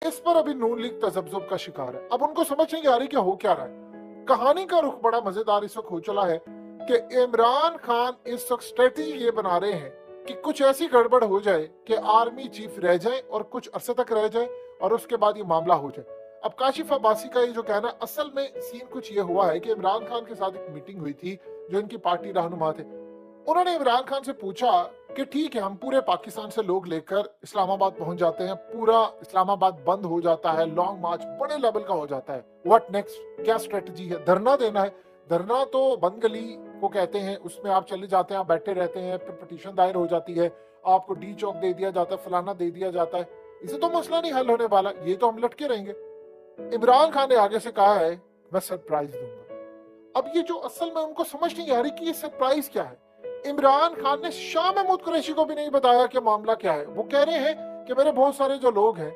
इस पर अभी नून लीग तजब्जुब का शिकार है। अब उनको समझ नहीं आ रही कि हो क्या रहा है। कहानी का रुख बड़ा मजेदार इस वक्त हो चला है कि इमरान खान इस वक्त स्ट्रेटेजी ये बना रहे हैं कि कुछ ऐसी गड़बड़ हो जाए कि आर्मी चीफ रह जाए और कुछ अरसे तक रह जाए और उसके बाद ये मामला हो जाए। अब काशिफ अब्बासी का ये जो कहना, असल में सीन कुछ ये हुआ है कि इमरान खान के साथ एक मीटिंग हुई थी, जो इनकी पार्टी रहनुमा थे। उन्होंने इमरान खान से पूछा कि ठीक है, हम पूरे पाकिस्तान से लोग लेकर इस्लामाबाद पहुंच जाते हैं, पूरा इस्लामाबाद बंद हो जाता है, लॉन्ग मार्च बड़े लेवल का हो जाता है, व्हाट नेक्स्ट, क्या स्ट्रेटजी है? धरना देना है। धरना तो बंद गली को कहते हैं, उसमें आप चले जाते हैं, आप बैठे रहते हैं, फिर पिटीशन दायर हो जाती है, आपको डी चौक दे दिया जाता है, फलाना दे दिया जाता है, इसे तो मसला नहीं हल होने वाला, ये तो हम लटके रहेंगे। इमरान खान ने आगे से कहा है मैं सरप्राइज दूंगा। अब ये जो असल में उनको समझ नहीं आ रही कि ये सरप्राइज क्या है। इमरान खान ने शाह महमूद कुरैशी को भी नहीं बताया कि मामला क्या है। वो कह रहे हैं कि मेरे बहुत सारे जो लोग हैं